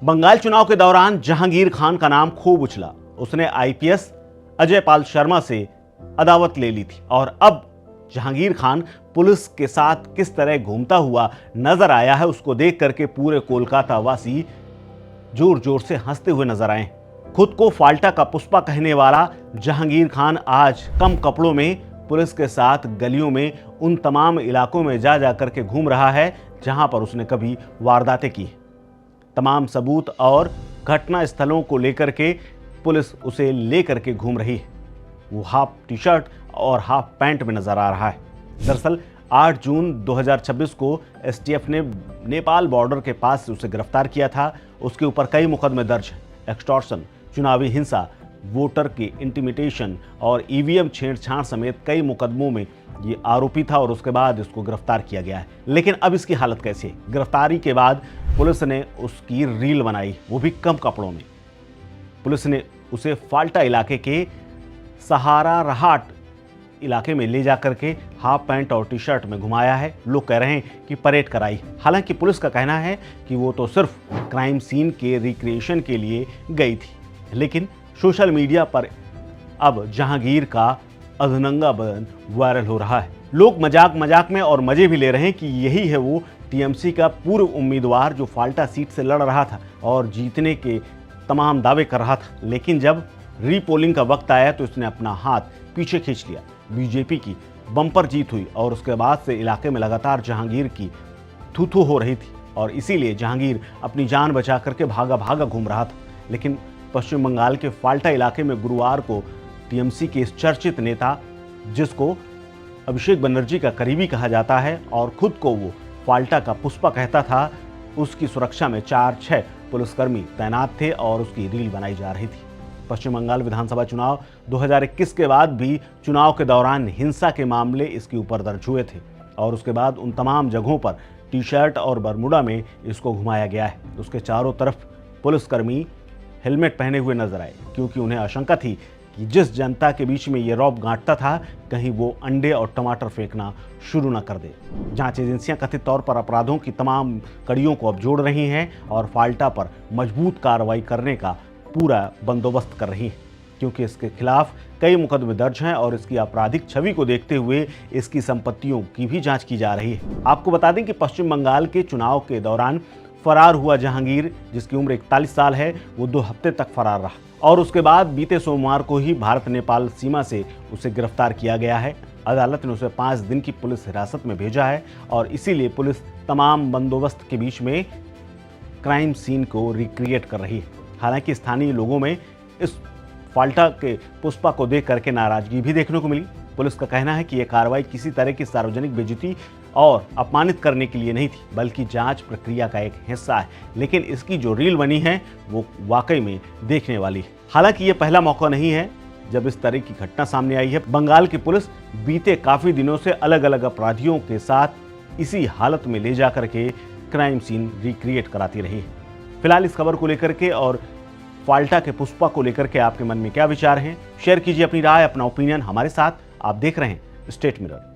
बंगाल चुनाव के दौरान जहांगीर खान का नाम खूब उछला। उसने आईपीएस अजय पाल शर्मा से अदावत ले ली थी और अब जहांगीर खान पुलिस के साथ किस तरह घूमता हुआ नजर आया है, उसको देख करके पूरे कोलकाता वासी जोर जोर से हंसते हुए नजर आए। खुद को फाल्टा का पुष्पा कहने वाला जहांगीर खान आज कम कपड़ों में पुलिस के साथ गलियों में उन तमाम इलाकों में जा करके घूम रहा है जहां पर उसने कभी वारदातें की। तमाम सबूत और घटना स्थलों को लेकर के पुलिस उसे लेकर के घूम रही है। वो हाफ टी शर्ट और हाफ पैंट में नजर आ रहा है। दरअसल 8 जून 2026 को एसटीएफ ने नेपाल बॉर्डर के पास से उसे गिरफ्तार किया था। उसके ऊपर कई मुकदमे दर्ज हैं। एक्सटॉर्शन, चुनावी हिंसा, वोटर की इंटिमिटेशन और ईवीएम छेड़छाड़ समेत कई मुकदमों में ये आरोपी था और उसके बाद इसको गिरफ्तार किया गया है। लेकिन अब इसकी हालत कैसी है? गिरफ्तारी के बाद पुलिस ने उसकी रील बनाई, वो भी कम कपड़ों में। पुलिस ने उसे फाल्टा इलाके के सहारा रहाट इलाके में ले जाकर के हाफ पैंट और टी शर्ट में घुमाया है। लोग कह रहे हैं कि परेड कराई। हालांकि पुलिस का कहना है कि वो तो सिर्फ क्राइम सीन के रिक्रिएशन के लिए गई थी। लेकिन सोशल मीडिया पर अब जहांगीर का अधनंगा बदन वायरल हो रहा है। लोग मजाक मजाक में और मजे भी ले रहे हैं कि यही है वो टीएमसी का पूर्व उम्मीदवार जो फाल्टा सीट से लड़ रहा था और जीतने के तमाम दावे कर रहा था। लेकिन जब रीपोलिंग का वक्त आया तो इसने अपना हाथ पीछे खींच लिया। बीजेपी की बम्पर जीत हुई और उसके बाद से इलाके में लगातार जहांगीर की थू हो रही थी और इसीलिए जहांगीर अपनी जान बचा करके भागा घूम रहा था। लेकिन पश्चिम बंगाल के फाल्टा इलाके में गुरुवार को टीएमसी के इस चर्चित नेता, जिसको अभिषेक बनर्जी का करीबी कहा जाता है और खुद को वो फाल्टा का पुष्पा कहता था, उसकी सुरक्षा में 4-6 पुलिसकर्मी तैनात थे और उसकी रील बनाई जा रही थी। पश्चिम बंगाल विधानसभा चुनाव 2021 के बाद भी चुनाव के दौरान हिंसा के मामले इसके ऊपर दर्ज हुए थे और उसके बाद उन तमाम जगहों पर टी शर्ट और बरमूडा में इसको घुमाया गया है। उसके चारों तरफ पुलिसकर्मी हेलमेट पहने हुए नजर आए क्योंकि उन्हें आशंका थी कि जिस जनता के बीच में ये रौब गांठता था, कहीं वो अंडे और टमाटर फेंकना शुरू न कर दे। जांच एजेंसियां कथित तौर पर अपराधों की तमाम कड़ियों को अब जोड़ रही हैं और फाल्टा पर मजबूत कार्रवाई करने का पूरा बंदोबस्त कर रही हैं, क्योंकि इसके खिलाफ कई मुकदमे दर्ज हैं और इसकी आपराधिक छवि को देखते हुए इसकी संपत्तियों की भी जांच की जा रही है। आपको बता दें कि पश्चिम बंगाल के चुनाव के दौरान फरार हुआ जहांगीर, जिसकी उम्र 41 साल है, वो 2 हफ्ते तक फरार रहा और उसके बाद बीते सोमवार को ही भारत नेपाल सीमा से उसे गिरफ्तार किया गया है। अदालत ने उसे 5 दिन की पुलिस हिरासत में भेजा है और इसीलिए पुलिस तमाम बंदोबस्त के बीच में क्राइम सीन को रिक्रिएट कर रही है। हालांकि स्थानीय लोगों में इस फाल्टा के पुष्पा को देख करके नाराजगी भी देखने को मिली। पुलिस का कहना है कि यह कार्रवाई किसी तरह की सार्वजनिक बेइज्जती और अपमानित करने के लिए नहीं थी, बल्कि जांच प्रक्रिया का एक हिस्सा है। लेकिन इसकी जो रील बनी है वो वाकई में देखने वाली है। हालांकि ये पहला मौका नहीं है जब इस तरह की घटना सामने आई है। बंगाल की पुलिस बीते काफी दिनों से अलग अलग अपराधियों के साथ इसी हालत में ले जा करके क्राइम सीन रिक्रिएट कराती रही है। फिलहाल इस खबर को लेकर के और फाल्टा के पुष्पा को लेकर के आपके मन में क्या विचार हैं? शेयर कीजिए अपनी राय, अपना ओपिनियन हमारे साथ। आप देख रहे हैं स्टेट मिरर।